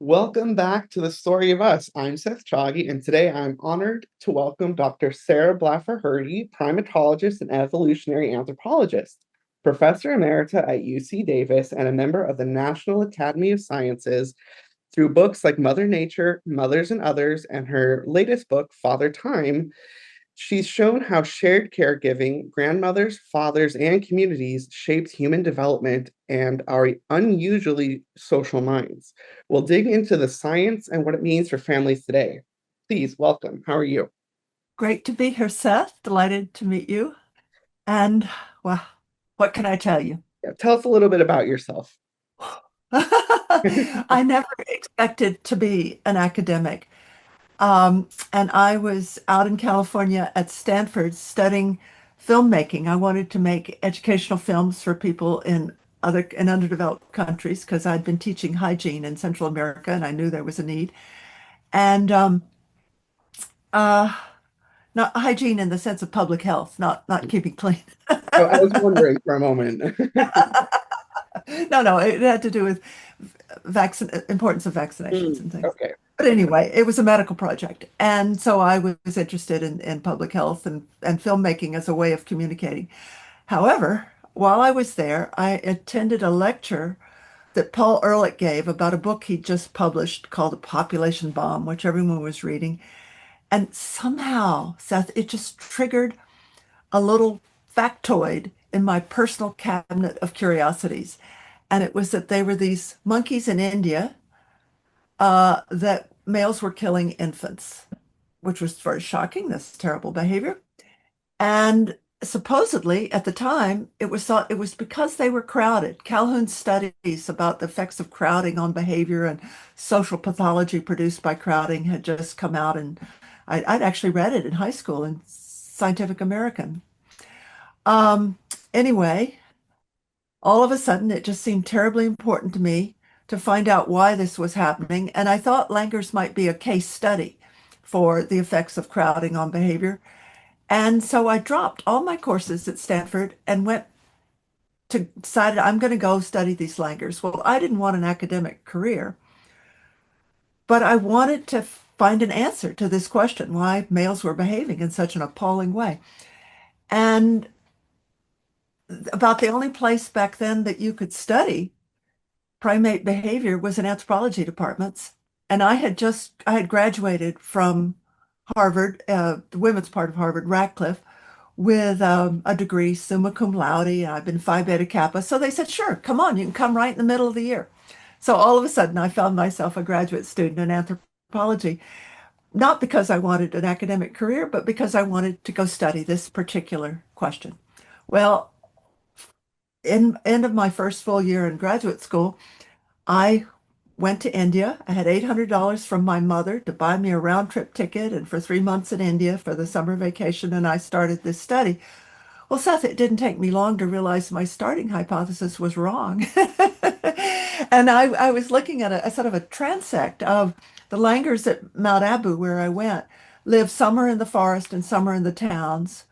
Welcome back to the Story of Us. I'm Seth Choggy, and today I'm honored to welcome Dr. Sarah Blaffer Hrdy, primatologist and evolutionary anthropologist, professor emerita at UC Davis, and a member of the National Academy of Sciences through books like Mother Nature, Mothers and Others, and her latest book, Father Time. She's shown how shared caregiving, grandmothers, fathers, and communities shaped human development and our unusually social minds. We'll dig into the science and what it means for families today. Please welcome. How are you? Great to be here, Seth. Delighted to meet you. And well, what can I tell you? Yeah, tell us a little bit about yourself. I never expected to be an academic. And I was out in California at Stanford studying filmmaking. I wanted to make educational films for people in underdeveloped countries because I'd been teaching hygiene in Central America and I knew there was a need. And uh, not hygiene in the sense of public health, not keeping clean. I was wondering for a moment. No, it had to do with vaccine importance of vaccinations and things. Okay. But anyway, it was a medical project. And so I was interested in public health and filmmaking as a way of communicating. However, while I was there, I attended a lecture that Paul Ehrlich gave about a book he just published called A Population Bomb, which everyone was reading. And somehow, Seth, it just triggered a little factoid in my personal cabinet of curiosities. And it was that they were these monkeys in India that males were killing infants, which was very shocking. This terrible behavior. And supposedly at the time, it was thought it was because they were crowded. Calhoun's studies about the effects of crowding on behavior and social pathology produced by crowding had just come out, and I'd actually read it in high school in Scientific American. Um, anyway, all of a sudden, it just seemed terribly important to me to find out why this was happening. And I thought langurs might be a case study for the effects of crowding on behavior. And so I dropped all my courses at Stanford and went to decided I'm going to go study these langurs. Well, I didn't want an academic career, but I wanted to find an answer to this question, why males were behaving in such an appalling way. And about the only place back then that you could study primate behavior was in anthropology departments. And I had graduated from Harvard, the women's part of Harvard, Radcliffe, with a degree, summa cum laude. I've been Phi Beta Kappa. So they said, sure, come on, you can come right in the middle of the year. So all of a sudden, I found myself a graduate student in anthropology, not because I wanted an academic career, but because I wanted to go study this particular question. Well, in end of my first full year in graduate school, I went to India. I had $800 from my mother to buy me a round trip ticket and for 3 months in India for the summer vacation, and I started this study. Well, Seth, it didn't take me long to realize my starting hypothesis was wrong. And I was looking at a sort of a transect of the langurs at Mount Abu, where I went, live some are in the forest and some are in the towns.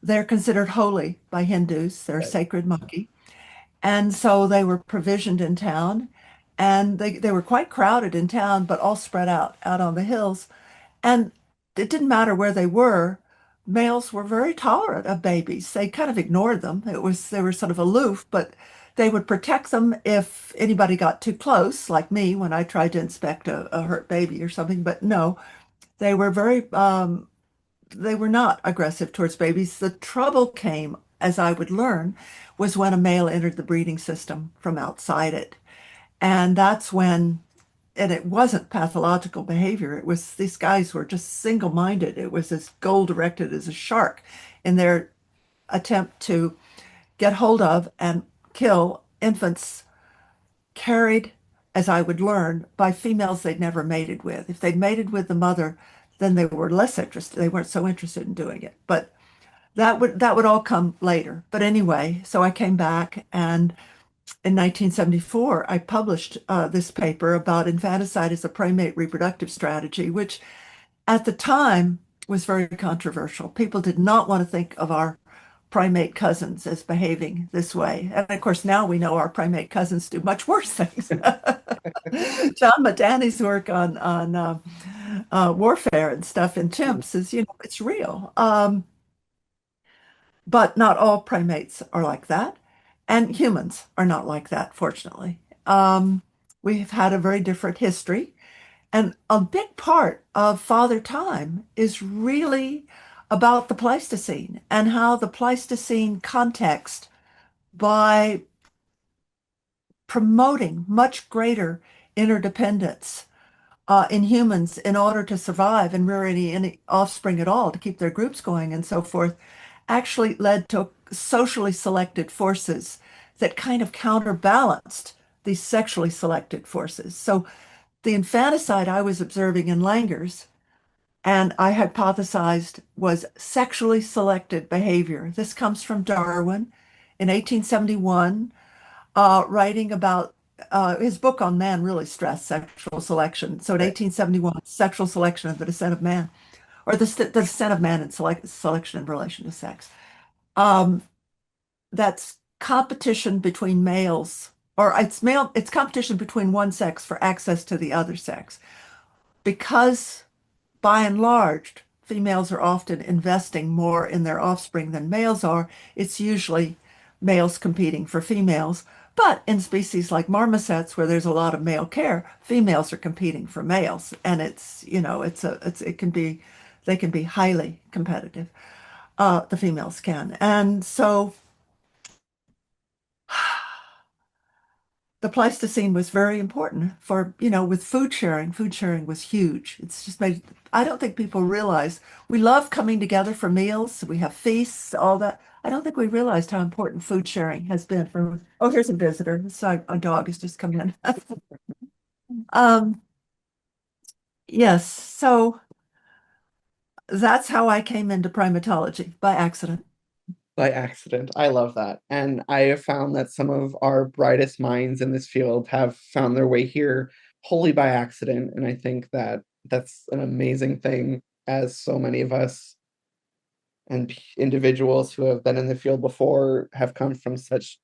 They're considered holy by Hindus. They're a sacred monkey. And so they were provisioned in town, and they were quite crowded in town, but all spread out on the hills. And it didn't matter where they were. Males were very tolerant of babies. They kind of ignored them. They were sort of aloof, but they would protect them if anybody got too close, like me when I tried to inspect a hurt baby or something. But no, they were they were not aggressive towards babies. The trouble came, as I would learn, was when a male entered the breeding system from outside it. And that's when, and it wasn't pathological behavior. It was these guys were just single-minded. It was as goal-directed as a shark in their attempt to get hold of and kill infants carried, as I would learn, by females they'd never mated with. If they'd mated with the mother, then they were less interested. They weren't so interested in doing it. But that would all come later. But anyway, so I came back, and in 1974, I published this paper about infanticide as a primate reproductive strategy, which at the time was very controversial. People did not want to think of our primate cousins as behaving this way. And of course, now we know our primate cousins do much worse things. John Madani's work on warfare and stuff in chimps is, it's real. But not all primates are like that, and humans are not like that, fortunately. We've had a very different history, and a big part of Father Time is really about the Pleistocene and how the Pleistocene context, by promoting much greater interdependence in humans in order to survive and rear any offspring at all to keep their groups going and so forth, actually led to socially selected forces that kind of counterbalanced these sexually selected forces. So the infanticide I was observing in langurs and I hypothesized was sexually selected behavior. This comes from Darwin in 1871, writing about his book on man really stressed sexual selection. So in Right. 1871, sexual selection of the descent of man, or the descent of man and selection in relation to sex. Um, that's competition between males, or it's competition between one sex for access to the other sex. Because by and large, females are often investing more in their offspring than males are. It's usually males competing for females. But in species like marmosets, where there's a lot of male care, females are competing for males, and they can be highly competitive. The females can, and so the Pleistocene was very important for, with food sharing. Food sharing was huge. It's just made, I don't think people realize we love coming together for meals. We have feasts, all that. I don't think we realized how important food sharing has been for, oh, here's a visitor. So a dog has just come in. Um, yes. So that's how I came into primatology by accident. By accident. I love that. And I have found that some of our brightest minds in this field have found their way here wholly by accident. And I think that that's an amazing thing, as so many of us and individuals who have been in the field before have come from such,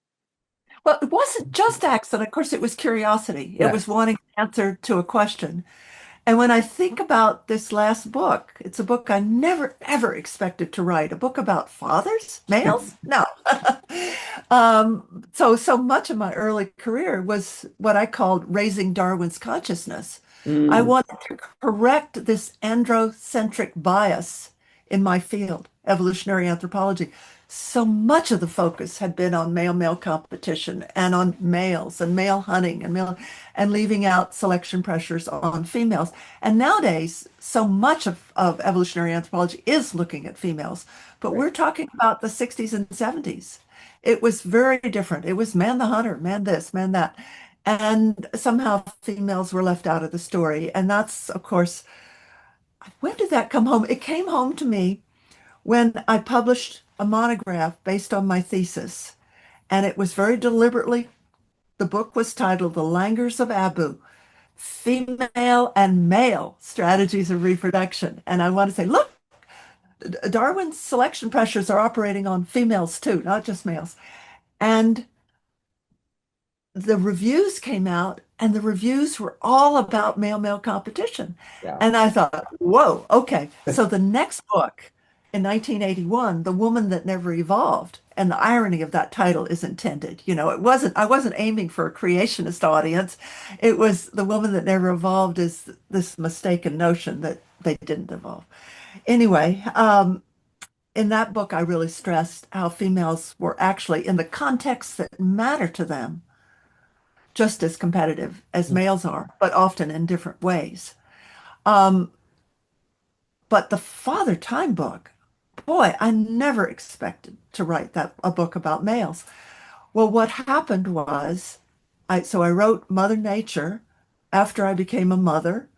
Well, it wasn't just accident. Of course, it was curiosity. It yeah. was wanting an answer to a question. And when I think about this last book, it's a book I never ever expected to write. A book about fathers, males? No. So much of my early career was what I called raising Darwin's consciousness. I Mm, wanted to correct this androcentric bias in my field, evolutionary anthropology. So much of the focus had been on male-male competition and on males and male hunting and leaving out selection pressures on females. And nowadays, so much of evolutionary anthropology is looking at females, but right. we're talking about the 60s and 70s. It was very different. It was man the hunter, man this, man that. And somehow females were left out of the story. And that's, of course, when did that come home? It came home to me when I published a monograph based on my thesis. And it was very deliberately, the book was titled The Langurs of Abu, Female and Male Strategies of Reproduction. And I want to say, look, Darwin's selection pressures are operating on females too, not just males. And the reviews came out, and the reviews were all about male-male competition. Yeah. And I thought, whoa, okay. So the next book in 1981, The Woman That Never Evolved, and the irony of that title is intended. I wasn't aiming for a creationist audience. It was The Woman That Never Evolved is this mistaken notion that they didn't evolve. Anyway, in that book, I really stressed how females were actually, in the contexts that matter to them, just as competitive as males are, but often in different ways. Um, but the Father Time book, boy, I never expected to write a book about males. Well, what happened was, I wrote Mother Nature after I became a mother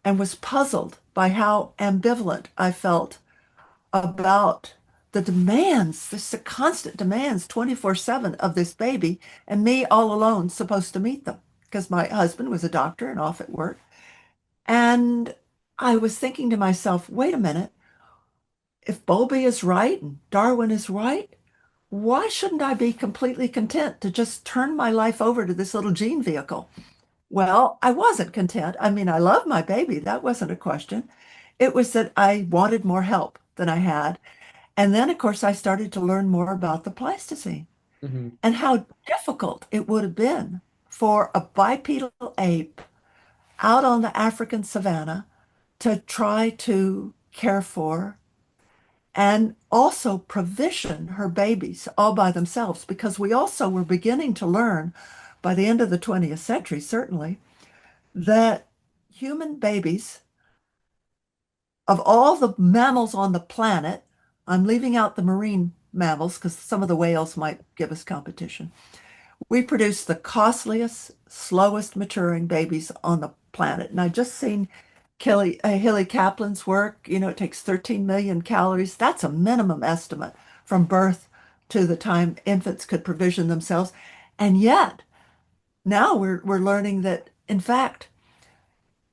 and was puzzled by how ambivalent I felt about the demands, the constant demands 24/7 of this baby, and me all alone supposed to meet them because my husband was a doctor and off at work. And I was thinking to myself, wait a minute, if Bowlby is right and Darwin is right, why shouldn't I be completely content to just turn my life over to this little gene vehicle? Well, I wasn't content. I mean, I love my baby. That wasn't a question. It was that I wanted more help than I had. And then, of course, I started to learn more about the Pleistocene Hmm. and how difficult it would have been for a bipedal ape out on the African savannah to try to care for and also provision her babies all by themselves, because we also were beginning to learn by the end of the 20th century, certainly, that human babies, of all the mammals on the planet, I'm leaving out the marine mammals because some of the whales might give us competition. We produce the costliest, slowest maturing babies on the planet. And I've just seen Hilly Kaplan's work. It takes 13 million calories. That's a minimum estimate from birth to the time infants could provision themselves. And yet, now we're learning that, in fact,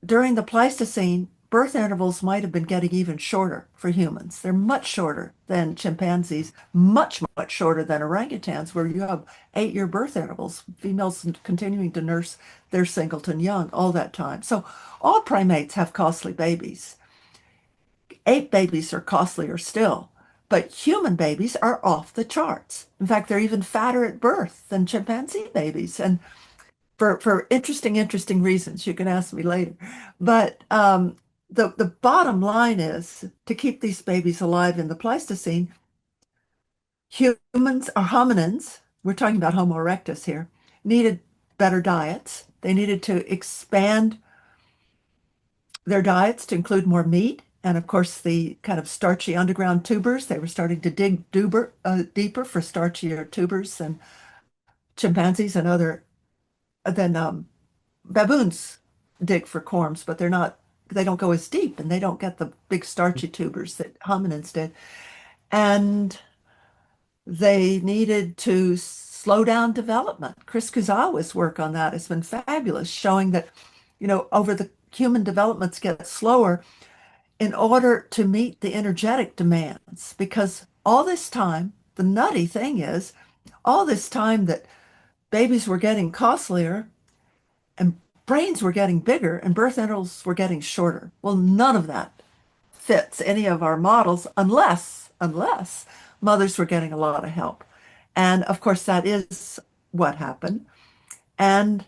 during the Pleistocene, birth intervals might have been getting even shorter for humans. They're much shorter than chimpanzees, much, much shorter than orangutans, where you have 8-year birth intervals, females continuing to nurse their singleton young all that time. So all primates have costly babies. Ape babies are costlier still, but human babies are off the charts. In fact, they're even fatter at birth than chimpanzee babies. And for interesting reasons. You can ask me later. But the bottom line is to keep these babies alive in the Pleistocene, humans or hominins, we're talking about Homo erectus here, needed better diets. They needed to expand their diets to include more meat. And of course, the kind of starchy underground tubers, they were starting to dig deeper for starchier tubers than chimpanzees and other than baboons dig for corms, but they don't go as deep and they don't get the big starchy tubers that hominins did. And they needed to slow down development. Chris Kuzawa's work on that has been fabulous, showing that, over the human developments get slower in order to meet the energetic demands. Because all this time, the nutty thing is, all this time that babies were getting costlier, and brains were getting bigger and birth intervals were getting shorter. Well, none of that fits any of our models unless mothers were getting a lot of help. And of course, that is what happened. And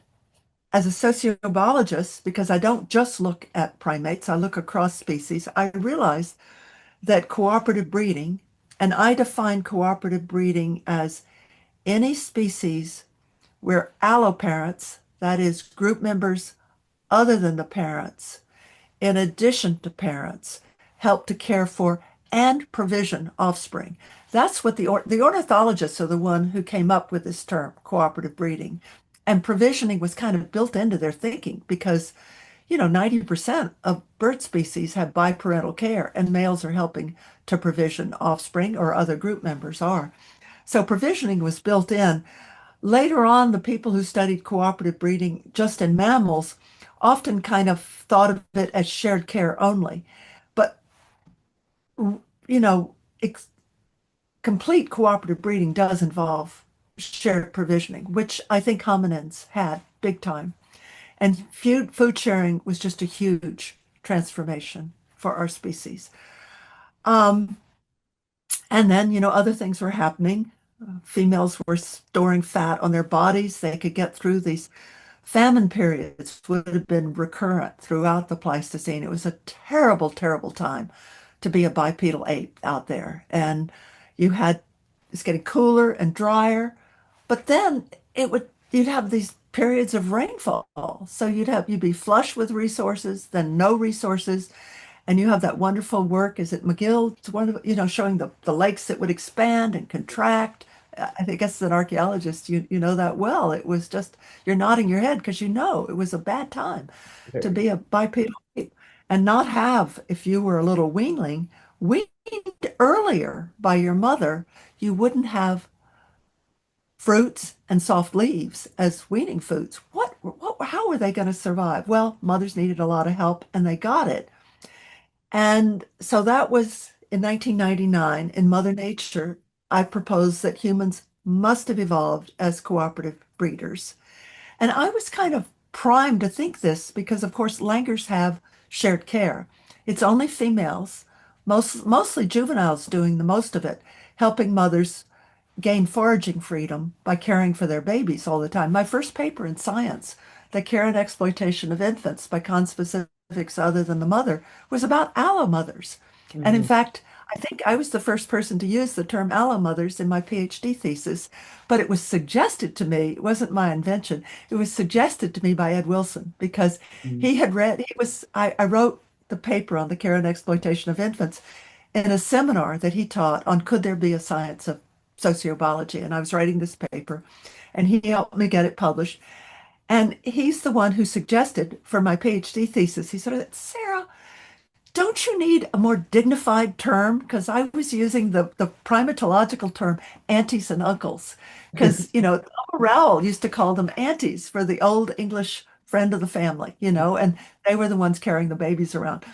as a sociobiologist, because I don't just look at primates, I look across species, I realized that cooperative breeding, and I define cooperative breeding as any species where alloparents, that is, group members other than the parents, in addition to parents, help to care for and provision offspring. That's what the ornithologists are the one who came up with this term, cooperative breeding. And provisioning was kind of built into their thinking because, 90% of bird species have biparental care and males are helping to provision offspring or other group members are. So provisioning was built in. Later on, the people who studied cooperative breeding just in mammals often kind of thought of it as shared care only. But, you know, ex complete cooperative breeding does involve shared provisioning, which I think hominins had big time. And food sharing was just a huge transformation for our species. Um, and then, other things were happening. Females were storing fat on their bodies. They could get through these famine periods would have been recurrent throughout the Pleistocene. It was a terrible, terrible time to be a bipedal ape out there. And it's getting cooler and drier, but then you'd have these periods of rainfall. So you'd be flush with resources, then no resources. And you have that wonderful work, is it McGill? It's one of, showing the lakes that would expand and contract. I think as an archaeologist, you know that well. It was just, you're nodding your head because it was a bad time to Very. be a bipedal ape and not have, if you were a little weanling, weaned earlier by your mother, you wouldn't have fruits and soft leaves as weaning foods. How were they going to survive? Well, mothers needed a lot of help and they got it. And so that was in 1999 in Mother Nature. I propose that humans must have evolved as cooperative breeders. And I was kind of primed to think this because, of course, langurs have shared care. It's only females, mostly juveniles, doing the most of it, helping mothers gain foraging freedom by caring for their babies all the time. My first paper in Science, The Care and Exploitation of Infants by Conspecifics Other Than the Mother, was about allomothers. And in Mhm. fact, I think I was the first person to use the term allomothers in my PhD thesis, but it was suggested to me, it wasn't my invention, it was suggested to me by Ed Wilson because Mhm. he had read, I wrote the paper on the care and exploitation of infants in a seminar that he taught on could there be a science of sociobiology. And I was writing this paper, and he helped me get it published. And he's the one who suggested for my PhD thesis, he said, Sarah, don't you need a more dignified term? Because I was using the primatological term aunties and uncles. Because, Uncle Raoul used to call them aunties for the old English friend of the family, and they were the ones carrying the babies around.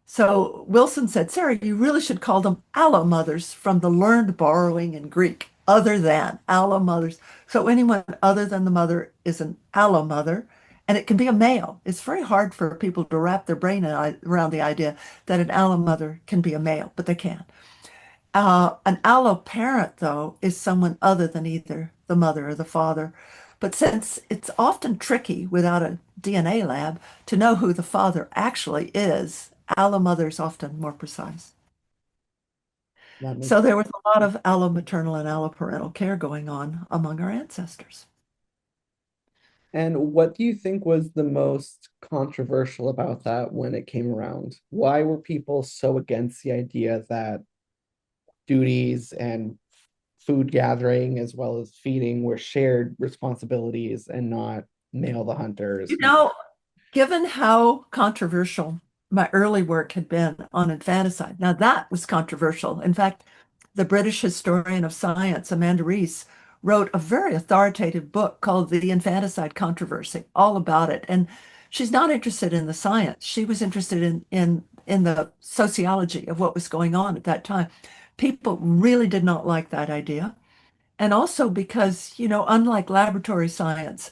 So Wilson said, Sarah, you really should call them allomothers from the learned borrowing in Greek, other than allomothers. So anyone other than the mother is an allomother, and it can be a male. It's very hard for people to wrap their brain around the idea that an allomother can be a male, but they can. An alloparent, though, is someone other than either the mother or the father. But since it's often tricky without a DNA lab to know who the father actually is, allomother is often more precise. That makes So there was a lot of allomaternal and alloparental care going on among our ancestors. And what do you think was the most controversial about that when it came around? Why were people so against the idea that duties and food gathering as well as feeding were shared responsibilities and not male the hunters? You know, Given how controversial my early work had been on infanticide, now that was controversial. In fact, the British historian of science, Amanda Rees, wrote a very authoritative book called The Infanticide Controversy, all about it. And she's not interested in the science. She was interested in the sociology of what was going on at that time. People really did not like that idea. And also because, unlike laboratory science,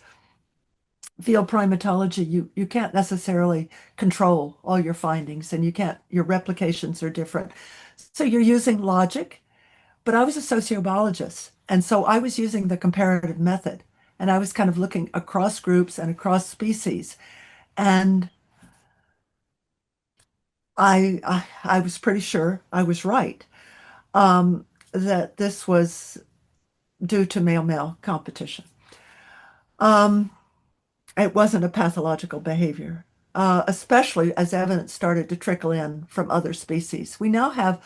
field primatology, you can't necessarily control all your findings and your replications are different. So you're using logic, but I was a sociobiologist. And so I was using the comparative method and I was kind of looking across groups and across species. And I was pretty sure I was right, that this was due to male-male competition. Um, It wasn't a pathological behavior, especially as evidence started to trickle in from other species. We now have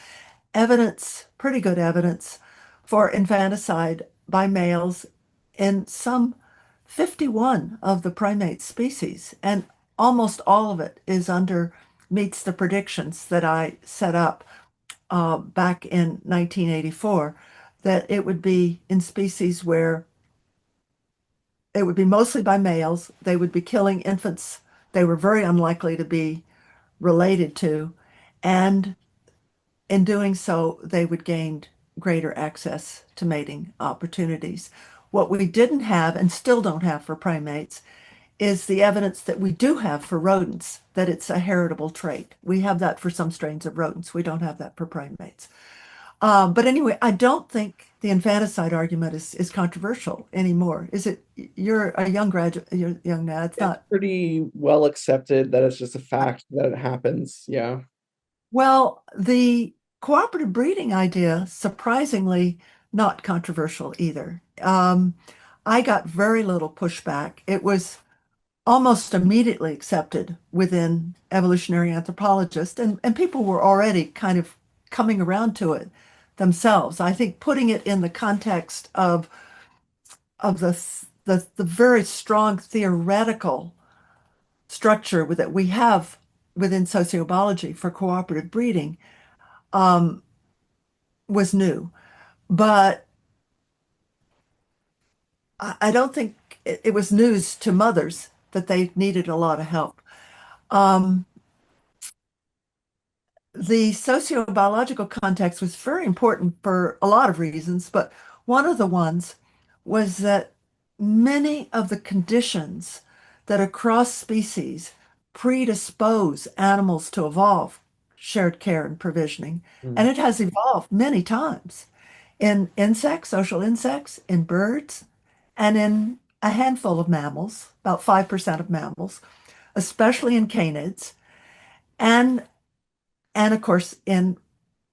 evidence, pretty good evidence, for infanticide by males in some 51 of the primate species, and almost all of it meets the predictions that I set up back in 1984, that it would be in species where it would be mostly by males. They would be killing infants they were very unlikely to be related to. And in doing so, they would gain greater access to mating opportunities. What we didn't have and still don't have for primates is the evidence that we do have for rodents, that it's a heritable trait. We have that for some strains of rodents. We don't have that for primates. But anyway, I don't think the infanticide argument is controversial anymore. Is it? You're a young graduate, you're young now. It's It's not. pretty well accepted that it's just a fact that it happens. Yeah. Well, the cooperative breeding idea, surprisingly, not controversial either. I got very little pushback. It was almost immediately accepted within evolutionary anthropologists, and people were already kind of coming around to it themselves. I think putting it in the context of the very strong theoretical structure that we have within sociobiology for cooperative breeding was new. But I don't think it was news to mothers that they needed a lot of help. Um, the sociobiological context was very important for a lot of reasons, but one of the ones was that many of the conditions that across species predispose animals to evolve, shared care and provisioning, and Mm, it has evolved many times in insects, social insects, in birds, and in a handful of mammals, about 5% of mammals, especially in canids, and and of course in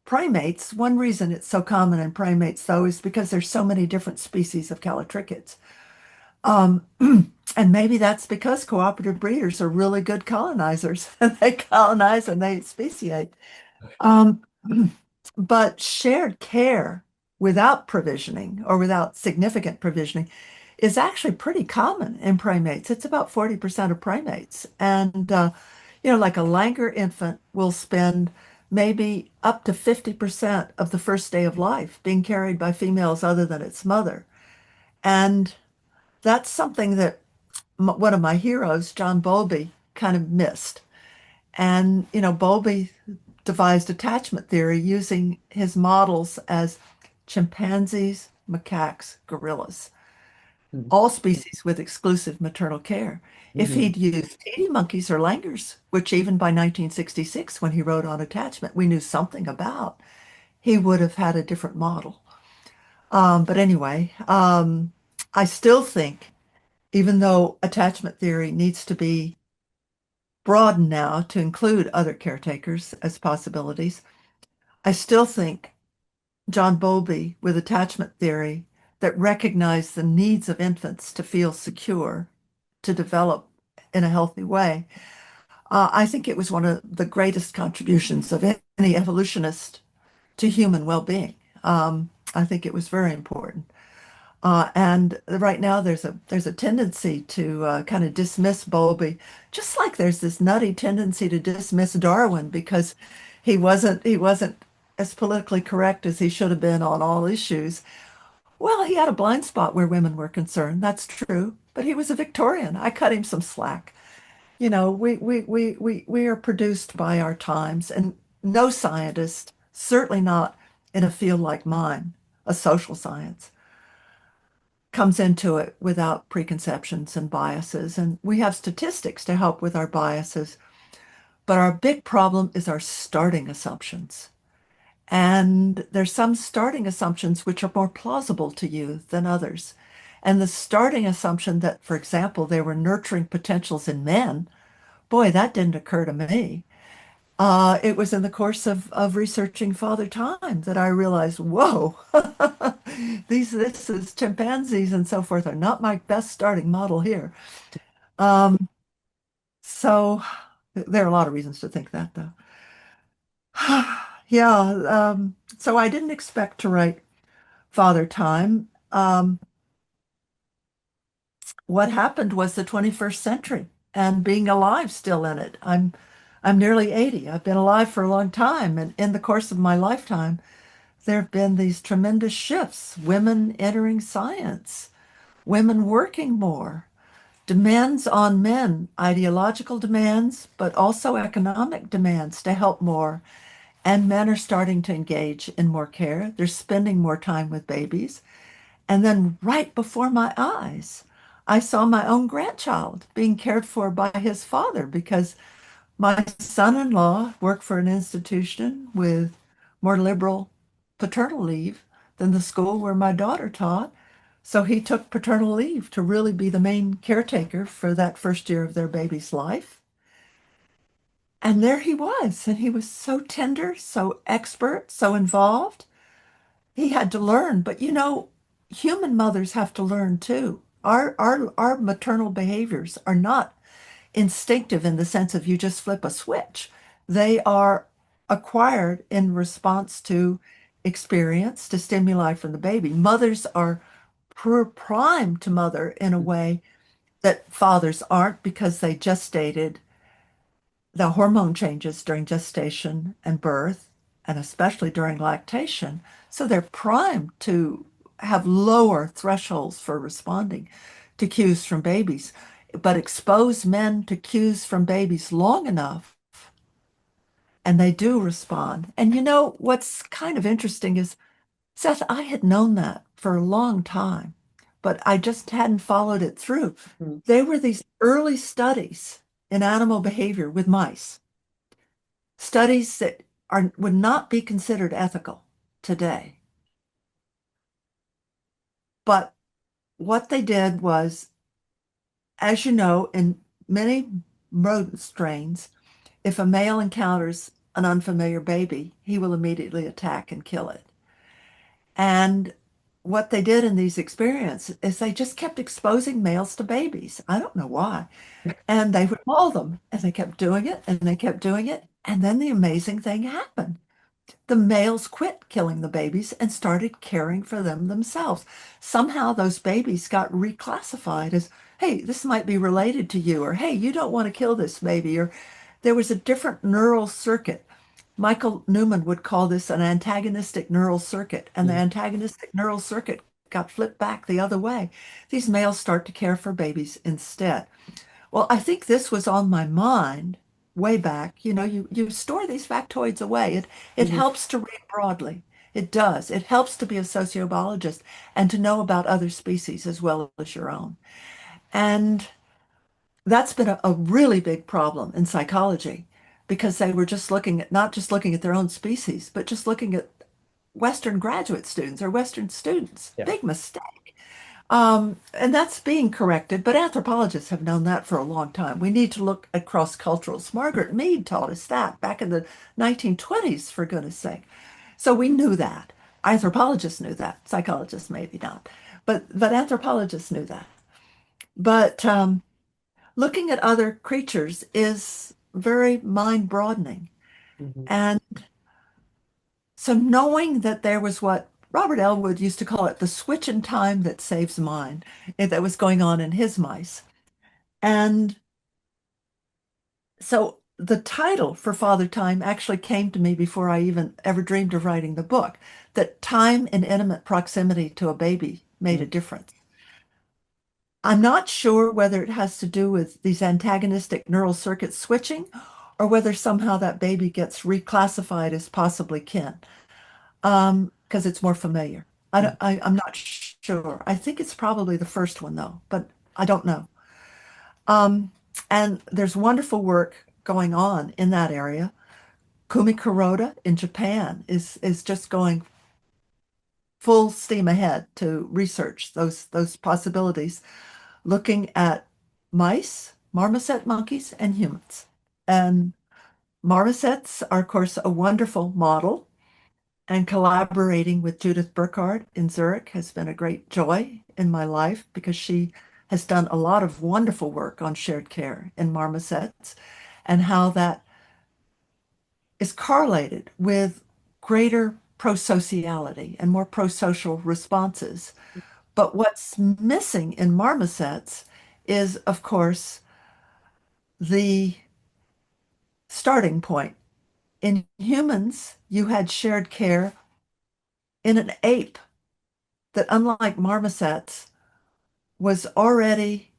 primates. One reason it's so common in primates, though, is because there's so many different species of callitrichids. Um, and maybe that's because cooperative breeders are really good colonizers. They colonize and they speciate. Um, but shared care without provisioning or without significant provisioning is actually pretty common in primates. It's about 40% of primates. And, like a langur infant will spend maybe up to 50% of the first day of life being carried by females other than its mother. And that's something that one of my heroes, John Bowlby, kind of missed. And, Bowlby devised attachment theory using his models as chimpanzees, macaques, gorillas, mm, all species with exclusive maternal care. If mhm, he'd used teddy monkeys or langurs, which even by 1966, when he wrote on attachment, we knew something about, he would have had a different model. But anyway, I still think, even though attachment theory needs to be broadened now to include other caretakers as possibilities, I still think John Bowlby with attachment theory that recognized the needs of infants to feel secure, to develop in a healthy way. I think it was one of the greatest contributions of any evolutionist to human well-being. I think it was very important. And right now there's a tendency to kind of dismiss Bowlby, just like there's this nutty tendency to dismiss Darwin because he wasn't as politically correct as he should have been on all issues. Well, he had a blind spot where women were concerned. That's true, but he was a Victorian. I cut him some slack. We are produced by our times, and no scientist, certainly not in a field like mine, a social science, comes into it without preconceptions and biases. And we have statistics to help with our biases. But our big problem is our starting assumptions. And there's some starting assumptions which are more plausible to you than others. And the starting assumption that, for example, there were nurturing potentials in men, boy, that didn't occur to me. It was in the course of researching Father Time that I realized, whoa, this is chimpanzees and so forth are not my best starting model here. Um, so there are a lot of reasons to think that, though. Yeah, so I didn't expect to write Father Time. What happened was the 21st century and being alive still in it. I'm nearly 80. I've been alive for a long time, and in the course of my lifetime, there have been these tremendous shifts, women entering science, women working more, demands on men, ideological demands, but also economic demands to help more. And men are starting to engage in more care. They're spending more time with babies. And then right before my eyes, I saw my own grandchild being cared for by his father because my son-in-law worked for an institution with more liberal paternal leave than the school where my daughter taught. So he took paternal leave to really be the main caretaker for that first year of their baby's life. And there he was, and he was so tender, so expert, so involved. He had to learn, but human mothers have to learn too. Our maternal behaviors are not instinctive in the sense of you just flip a switch. They are acquired in response to experience, to stimuli from the baby. Mothers are primed to mother in a way that fathers aren't because they gestated the hormone changes during gestation and birth, and especially during lactation. So they're primed to have lower thresholds for responding to cues from babies. But expose men to cues from babies long enough, and they do respond. And you know, what's kind of interesting is, Seth, I had known that for a long time, but I just hadn't followed it through. Mm. There were these early studies in animal behavior with mice, studies that would not be considered ethical today. But what they did was, as you know, in many rodent strains, if a male encounters an unfamiliar baby, he will immediately attack and kill it. And what they did in these experiments is they just kept exposing males to babies. I don't know why. And they would maul them, and they kept doing it, and they kept doing it. And then the amazing thing happened. The males quit killing the babies and started caring for them themselves. Somehow those babies got reclassified as, hey, this might be related to you, or hey, you don't want to kill this baby, or there was a different neural circuit. Michael Newman would call this an antagonistic neural circuit, and the Mm. antagonistic neural circuit got flipped back the other way. These males start to care for babies instead. Well, I think this was on my mind way back. You know, you store these factoids away. It Mhm. helps to read broadly. It does. It helps to be a sociobiologist and to know about other species as well as your own. And that's been a really big problem in psychology because they were just looking at not just looking at their own species, but just looking at Western graduate students or Western students. Yeah. Big mistake. And that's being corrected, but anthropologists have known that for a long time. We need to look at cross-culturals. Margaret Mead taught us that back in the 1920s, for goodness sake. So we knew that. Anthropologists knew that. Psychologists maybe not, but anthropologists knew that. But looking at other creatures is very mind-broadening. Mhm. And so knowing that there was what Robert Elwood used to call it the switch in time that saves mind, that was going on in his mice. And so the title for Father Time actually came to me before I even ever dreamed of writing the book, that time in intimate proximity to a baby made a Mm. difference. I'm not sure whether it has to do with these antagonistic neural circuits switching or whether somehow that baby gets reclassified as possibly kin, because it's more familiar. Mm. I'm not sure. I think it's probably the first one though, but I don't know. Um, and there's wonderful work going on in that area. Kumi Kuroda in Japan is just going full steam ahead to research those possibilities, looking at mice, marmoset monkeys, and humans. And marmosets are, of course, a wonderful model. And collaborating with Judith Burkhardt in Zurich has been a great joy in my life because she has done a lot of wonderful work on shared care in marmosets and how that is correlated with greater prosociality and more prosocial responses. But what's missing in marmosets is, of course, the starting point. In humans, you had shared care in an ape that, unlike marmosets, was already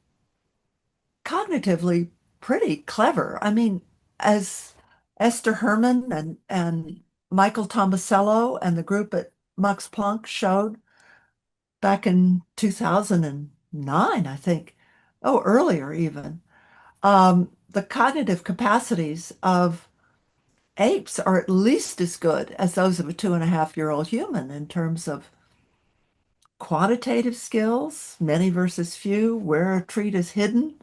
cognitively pretty clever. I mean, as Esther Herman and Michael Tomasello and the group at Max Planck showed back in 2009, I think, oh, earlier even, the cognitive capacities of apes are at least as good as those of a 2.5-year-old human in terms of quantitative skills, many versus few, where a treat is hidden.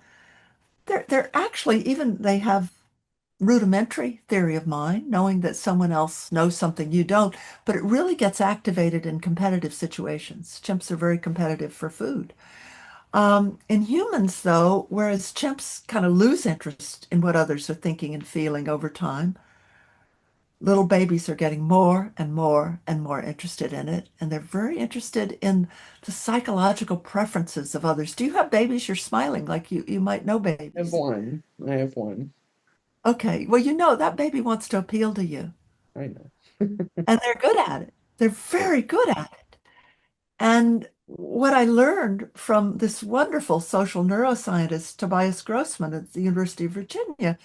They're actually even they have rudimentary theory of mind, knowing that someone else knows something you don't, but it really gets activated in competitive situations. Chimps are very competitive for food. In humans, though, whereas chimps kind of lose interest in what others are thinking and feeling over time, little babies are getting more and more and more interested in it, and they're very interested in the psychological preferences of others. Do you have babies? You're smiling like you might know I have babies. one. I have one. Okay, well, you know that baby wants to appeal to you, I know. and they're good at it. They're very good at it. And what I learned from this wonderful social neuroscientist, Tobias Grossman at the University of Virginia,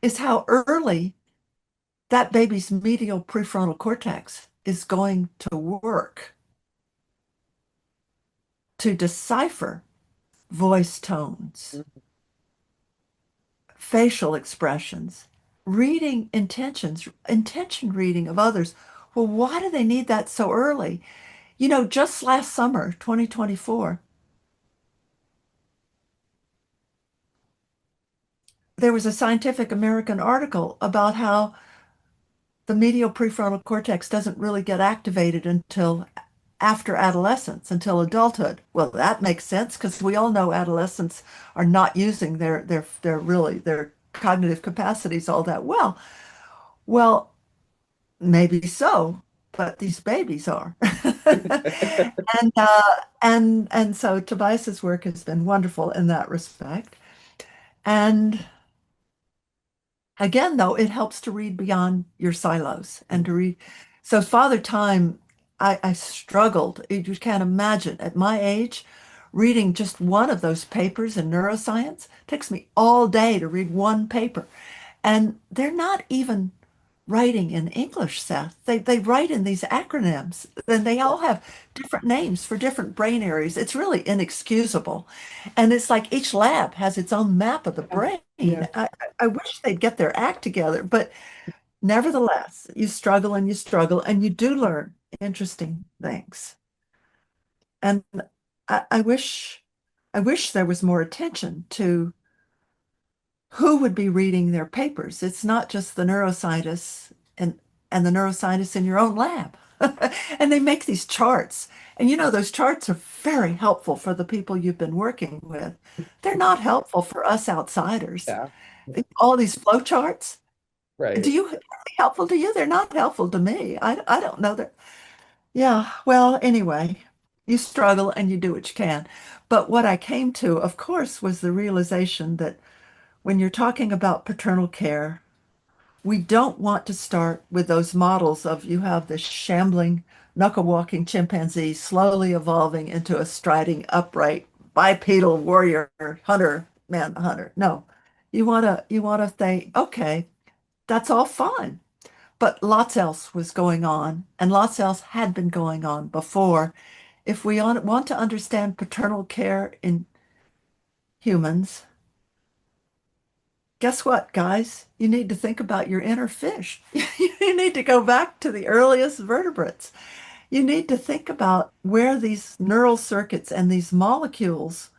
is how early that baby's medial prefrontal cortex is going to work to decipher voice tones, Mhm. facial expressions, reading intentions, intention reading of others. Well, why do they need that so early? You know, just last summer, 2024, there was a Scientific American article about how the medial prefrontal cortex doesn't really get activated until after adolescence, until adulthood. Well, that makes sense because we all know adolescents are not using their cognitive capacities all that well. Well, maybe so, but these babies are. And so Tobias's work has been wonderful in that respect. And again, though, it helps to read beyond your silos and to read. So Father Time, I struggled. You can't imagine at my age, reading just one of those papers in neuroscience takes me all day to read one paper. And they're not even writing in English, Seth. They write in these acronyms, and they all have different names for different brain areas. It's really inexcusable. And it's like each lab has its own map of the Yeah. brain. Yeah. I wish they'd get their act together, but nevertheless, you struggle, and you do learn interesting things. And I I wish there was more attention to who would be reading their papers. It's not just the neuroscientists and the neuroscientists in your own lab. And they make these charts. And you know, those charts are very helpful for the people you've been working with. They're not helpful for us outsiders. Yeah. All these flow charts, Right. are they helpful to you? They're not helpful to me. I don't know that. Yeah, well, anyway, you struggle and you do what you can. But what I came to, of course, was the realization that when you're talking about paternal care, we don't want to start with those models of you have this shambling, knuckle walking chimpanzee slowly evolving into a striding, upright, bipedal warrior hunter, man hunter. No, you want to think, okay, that's all fine. But lots else was going on, and lots else had been going on before. If we want to understand paternal care in humans, guess what, guys? You need to think about your inner fish. You need to go back to the earliest vertebrates. You need to think about where these neural circuits and these molecules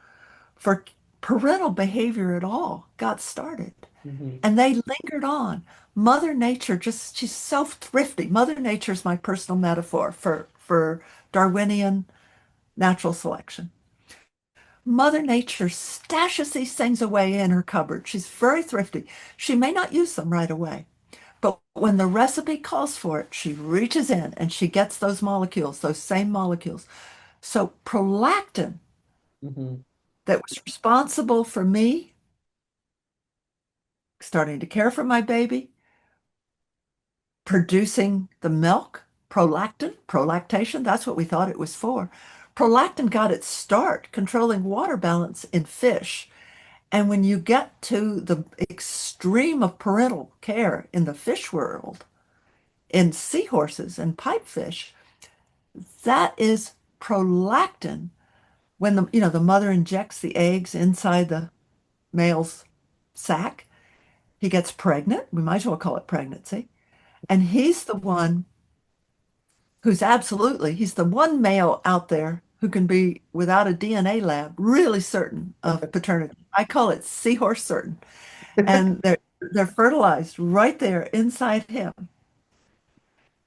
for parental behavior at all got started. Hmm. And they lingered on. Mother Nature just, she's so thrifty. Mother Nature is my personal metaphor for Darwinian natural selection. Mother Nature stashes these things away in her cupboard. She's very thrifty. She may not use them right away, but when the recipe calls for it, she reaches in and she gets those molecules, those same molecules. So prolactin Hmm. that was responsible for me starting to care for my baby, producing the milk, prolactin, prolactation, that's what we thought it was for. Prolactin got its start controlling water balance in fish. And when you get to the extreme of parental care in the fish world, in seahorses and pipefish, that is prolactin. When the mother injects the eggs inside the male's sac, he gets pregnant. We might as well call it pregnancy. And he's the one he's the one male out there who can be, without a DNA lab, really certain of paternity. I call it seahorse certain. And they're fertilized right there inside him.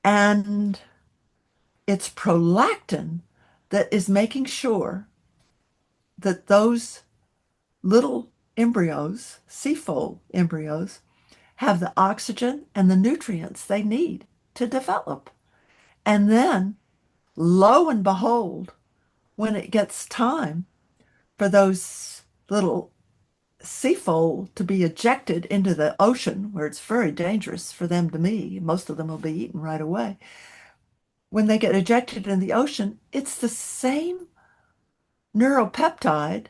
And it's prolactin that is making sure that those little embryos, seafoal embryos, have the oxygen and the nutrients they need to develop. And then, lo and behold, when it gets time for those little seafoal to be ejected into the ocean, where it's very dangerous for them to be, most of them will be eaten right away. When they get ejected in the ocean, it's the same neuropeptide,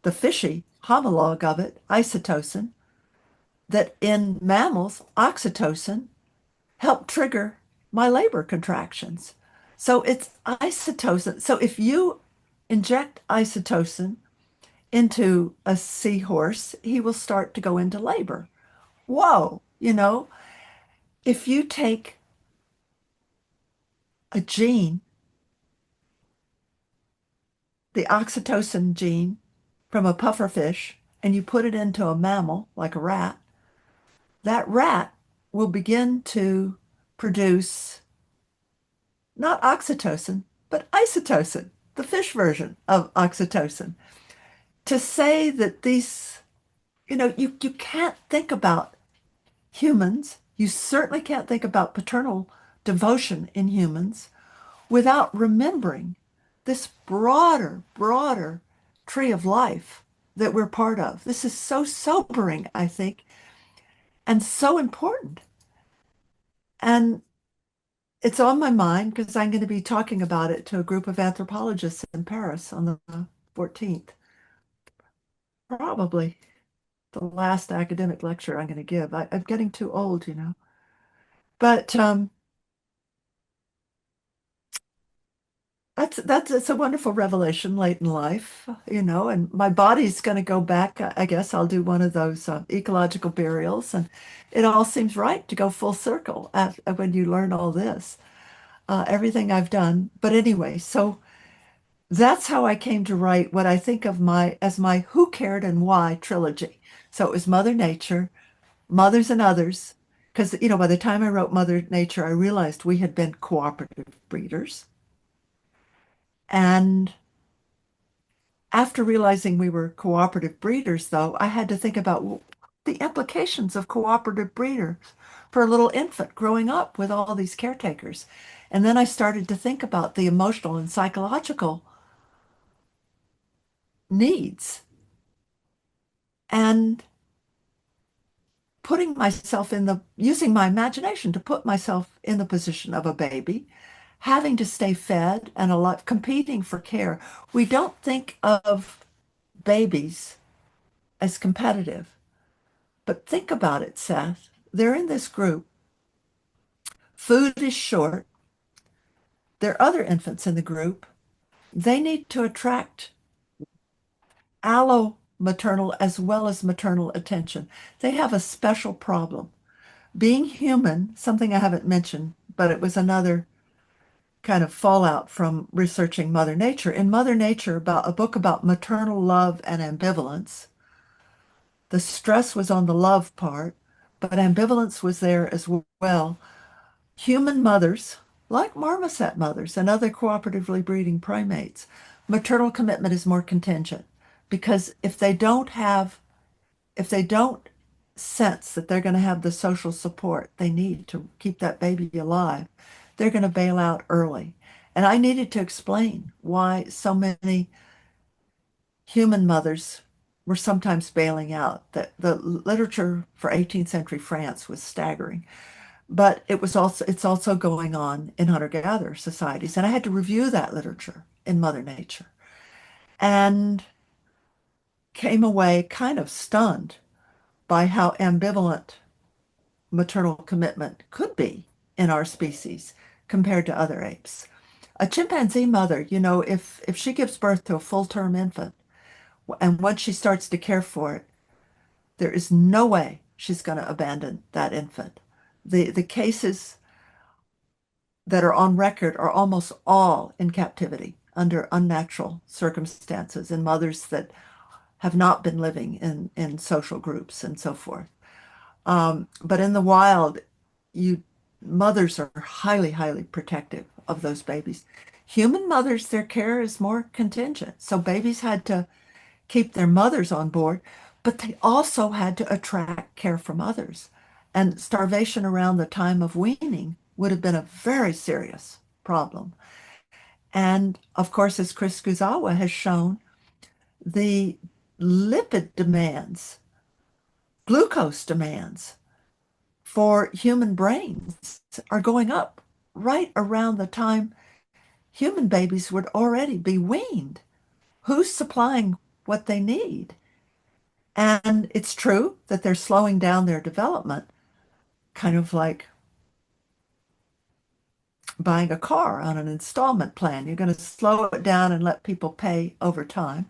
the fishy homologue of it, isotocin, that in mammals, oxytocin, help trigger my labor contractions. So it's oxytocin. So if you inject oxytocin into a seahorse, he will start to go into labor. Whoa, if you take a gene, the oxytocin gene from a pufferfish, and you put it into a mammal like a rat, that rat will begin to produce not oxytocin, but isotocin, the fish version of oxytocin. To say that you can't think about humans, you certainly can't think about paternal devotion in humans without remembering this broader tree of life that we're part of. This is so sobering, I think, and so important. And it's on my mind because I'm going to be talking about it to a group of anthropologists in Paris on the 14th. Probably the last academic lecture I'm going to give. I'm getting too old. But that's it's a wonderful revelation late in life. And my body's going to go back. I guess I'll do one of those ecological burials, and it all seems right to go full circle when you learn all this, everything I've done. But anyway, so that's how I came to write what I think of my as my Who Cared and Why trilogy. So it was Mother Nature, Mothers and Others, because by the time I wrote Mother Nature, I realized we had been cooperative breeders. And after realizing we were cooperative breeders, though, I had to think about the implications of cooperative breeders for a little infant growing up with all these caretakers. And then I started to think about the emotional and psychological needs and using my imagination to put myself in the position of a baby, having to stay fed and alive, competing for care. We don't think of babies as competitive. But think about it, Seth. They're in this group. Food is short. There are other infants in the group. They need to attract allomaternal as well as maternal attention. They have a special problem. Being human, something I haven't mentioned, but it was another kind of fallout from researching Mother Nature. In Mother Nature, about a book about maternal love and ambivalence, the stress was on the love part, but ambivalence was there as well. Human mothers, like marmoset mothers and other cooperatively breeding primates, maternal commitment is more contingent because if they don't sense that they're going to have the social support they need to keep that baby alive, they're going to bail out early. And I needed to explain why so many human mothers were sometimes bailing out. That the literature for 18th century France was staggering. But it's also going on in hunter-gatherer societies. And I had to review that literature in Mother Nature and came away kind of stunned by how ambivalent maternal commitment could be in our species compared to other apes. A chimpanzee mother, if she gives birth to a full-term infant and once she starts to care for it, there is no way she's going to abandon that infant. The cases that are on record are almost all in captivity under unnatural circumstances and mothers that have not been living in social groups and so forth. But in the wild, you mothers are highly protective of those babies. Human mothers, their care is more contingent. So babies had to keep their mothers on board, but they also had to attract care from others. And starvation around the time of weaning would have been a very serious problem. And of course, as Chris Kuzawa has shown, the lipid demands, glucose demands for human brains are going up right around the time human babies would already be weaned. Who's supplying what they need? And it's true that they're slowing down their development, kind of like buying a car on an installment plan. You're going to slow it down and let people pay over time.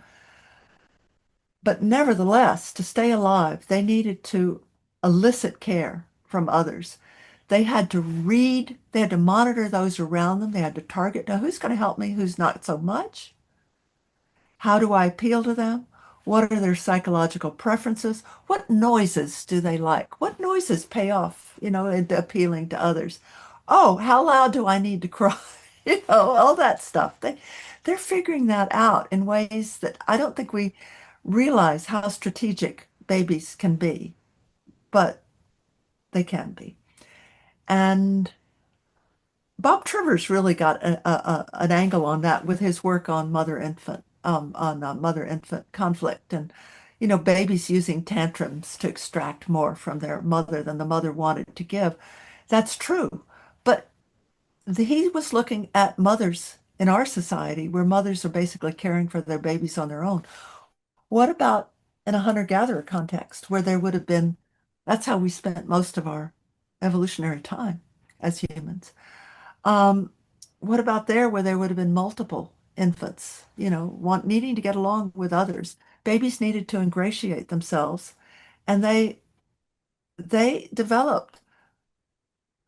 But nevertheless, to stay alive, they needed to elicit care from others. They had to read, they had to monitor those around them, they had to target, now who's going to help me, who's not so much? How do I appeal to them? What are their psychological preferences? What noises do they like? What noises pay off, in appealing to others? Oh, how loud do I need to cry? All that stuff. They're figuring that out in ways that I don't think we realize how strategic babies can be, but they can be. And Bob Trivers really got an angle on that with his work on mother-infant conflict, and babies using tantrums to extract more from their mother than the mother wanted to give. That's true, but he was looking at mothers in our society where mothers are basically caring for their babies on their own. What about in a hunter-gatherer context where there would have been, that's how we spent most of our evolutionary time as humans. Um, what about there where there would have been multiple infants, needing to get along with others? Babies needed to ingratiate themselves, and they developed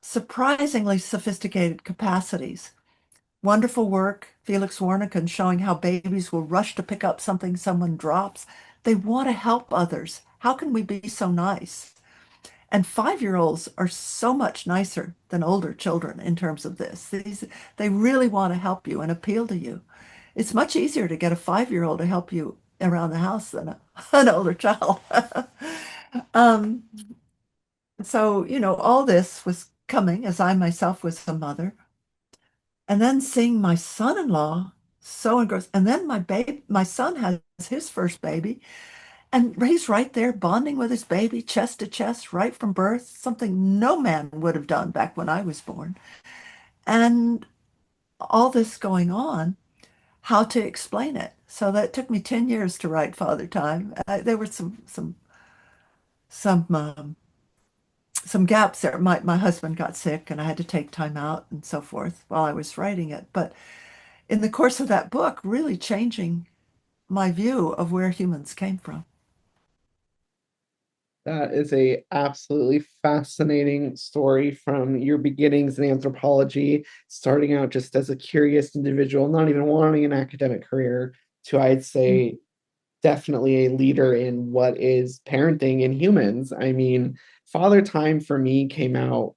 surprisingly sophisticated capacities. Wonderful work, Felix Warneken, showing how babies will rush to pick up something someone drops. They want to help others. How can we be so nice? And 5-year-olds are so much nicer than older children in terms of this. They really want to help you and appeal to you. It's much easier to get a 5-year-old to help you around the house than an older child. um, so, all this was coming as I myself was a mother. And then seeing my son-in-law so engrossed. And then my son has his first baby. And he's right there bonding with his baby, chest to chest, right from birth, something no man would have done back when I was born. And all this going on, how to explain it. So that took me 10 years to write Father Time. There were some some gaps there. My husband got sick and I had to take time out and so forth while I was writing it. But in the course of that book, really changing my view of where humans came from. That is a absolutely fascinating story from your beginnings in anthropology, starting out just as a curious individual, not even wanting an academic career, to I'd say definitely a leader in what is parenting in humans. I mean, Father Time for me came out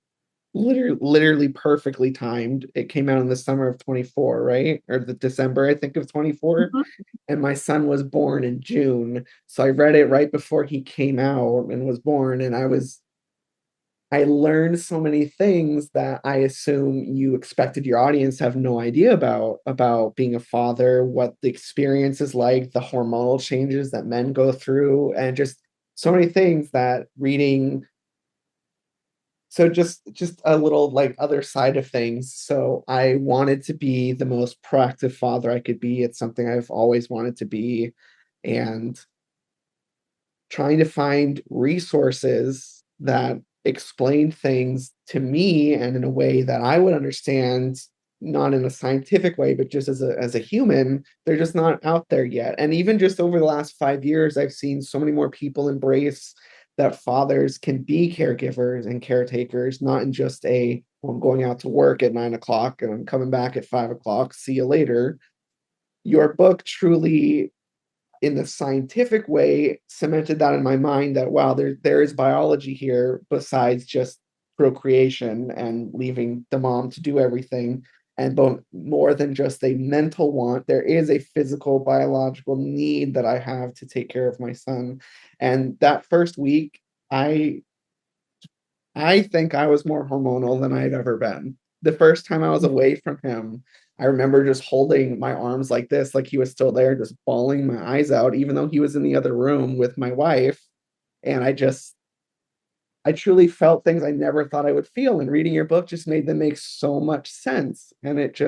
literally perfectly timed. It came out in the summer of 24, right? Or the December, I think, of 24. Mhm. And my son was born in June. So I read it right before he came out and was born. And I learned so many things that I assume you expected your audience to have no idea about being a father, what the experience is like, the hormonal changes that men go through, and just so many things that reading. So just a little like other side of things. So I wanted to be the most proactive father I could be. It's something I've always wanted to be. And trying to find resources that explain things to me and in a way that I would understand, not in a scientific way, but just as a human, they're just not out there yet. And even just over the last 5 years, I've seen so many more people embrace that fathers can be caregivers and caretakers, not in just well, I'm going out to work at 9 o'clock and I'm coming back at 5 o'clock. See you later. Your book truly in the scientific way cemented that in my mind that wow, there is biology here besides just procreation and leaving the mom to do everything, and more than just a mental want, there is a physical biological need that I have to take care of my son. And that first week, i I think I was more hormonal than I'd ever been. The first time I was away from him, I remember just holding my arms like this, like he was still there, just bawling my eyes out, even though he was in the other room with my wife. And I truly felt things I never thought I would feel. And reading your book just made them make so much sense. And it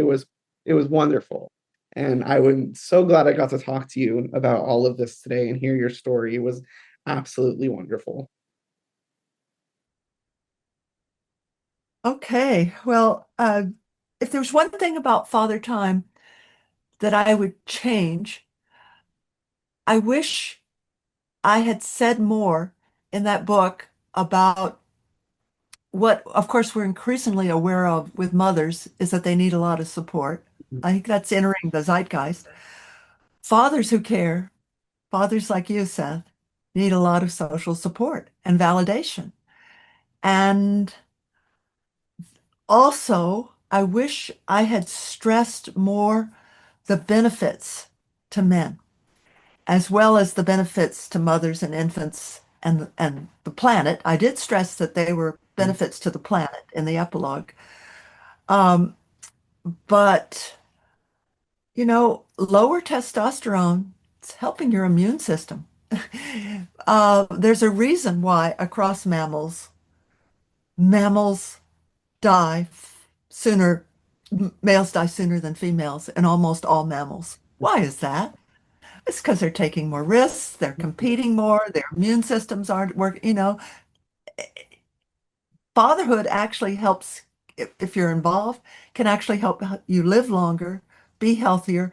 was wonderful. And I was so glad I got to talk to you about all of this today and hear your story. It was absolutely wonderful. Okay. Well, if there's one thing about Father Time that I would change, I wish I had said more in that book about what, of course, we're increasingly aware of with mothers is that they need a lot of support. I think that's entering the zeitgeist. Fathers who care, fathers like you, Seth, need a lot of social support and validation. And also, I wish I had stressed more the benefits to men, as well as the benefits to mothers and infants and the planet. I did stress that they were benefits to the planet in the epilogue. Um, but lower testosterone, it's helping your immune system. There's a reason why across mammals die sooner, males die sooner than females in almost all mammals. Why is that? It's because they're taking more risks, they're competing more, their immune systems aren't working. Fatherhood actually helps, if you're involved, can actually help you live longer, be healthier,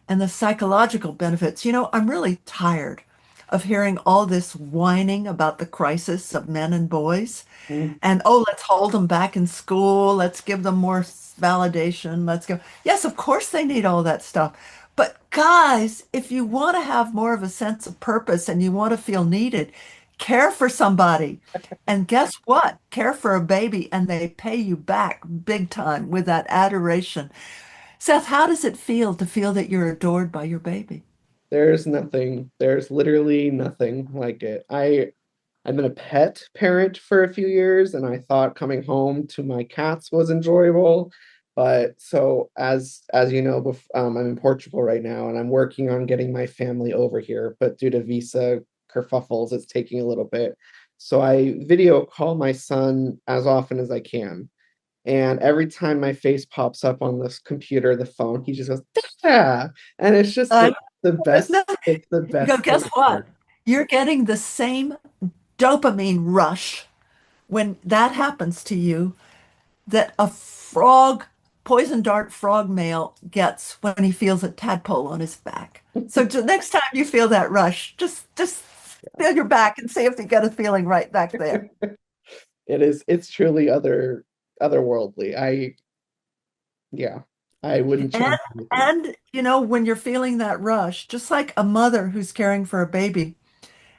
and the psychological benefits. I'm really tired of hearing all this whining about the crisis of men and boys. Mhm. And oh, let's hold them back in school. Let's give them more validation. Let's go. Yes, of course they need all that stuff. But guys, if you want to have more of a sense of purpose and you want to feel needed, care for somebody. And guess what? Care for a baby and they pay you back big time with that adoration. Seth, how does it feel to feel that you're adored by your baby? There's literally nothing like it. I've been a pet parent for a few years, and I thought coming home to my cats was enjoyable. But so as you know, I'm in Portugal right now, and I'm working on getting my family over here. But due to visa kerfuffles, it's taking a little bit. So I video call my son as often as I can. And every time my face pops up on this computer, the phone, he just goes, yeah. And it's just I the isn't best, that, it's the best guess thing what? ever. You're getting the same dopamine rush when that happens to you that a poison dart frog male gets when he feels a tadpole on his back. So next time you feel that rush, just feel your back and see if you get a feeling right back there. It's truly otherworldly. Yeah, I wouldn't And change anything. when you're feeling that rush, just like a mother who's caring for a baby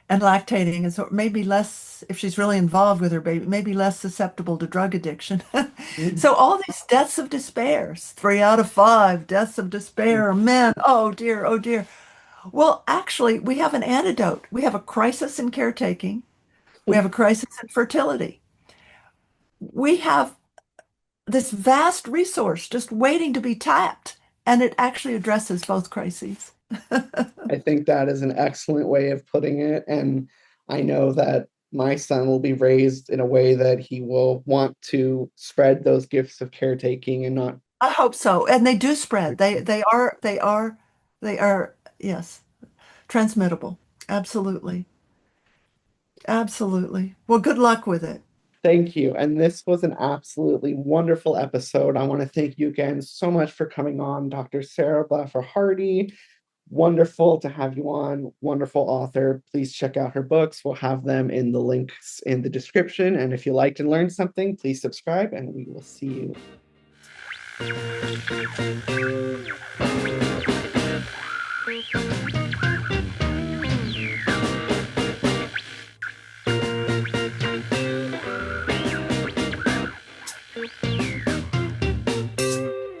and lactating is maybe less, if she's really involved with her baby, maybe less susceptible to drug addiction. Mhm. So all these deaths of despair, 3 out of 5 deaths of despair are men. Oh dear, oh dear. Well, actually, we have an antidote. We have a crisis in caretaking. We have a crisis in fertility. We have this vast resource just waiting to be tapped, and it actually addresses both crises. I think that is an excellent way of putting it, and I know that my son will be raised in a way that he will want to spread those gifts of caretaking and not. I hope so. And they do spread. They are, yes, transmittable. Absolutely. Absolutely. Well, good luck with it. Thank you. And this was an absolutely wonderful episode. I want to thank you again so much for coming on, Dr. Sarah Blaffer Hrdy. Wonderful to have you on. Wonderful author. Please check out her books. We'll have them in the links in the description. And if you liked and learned something, please subscribe, and we will see you.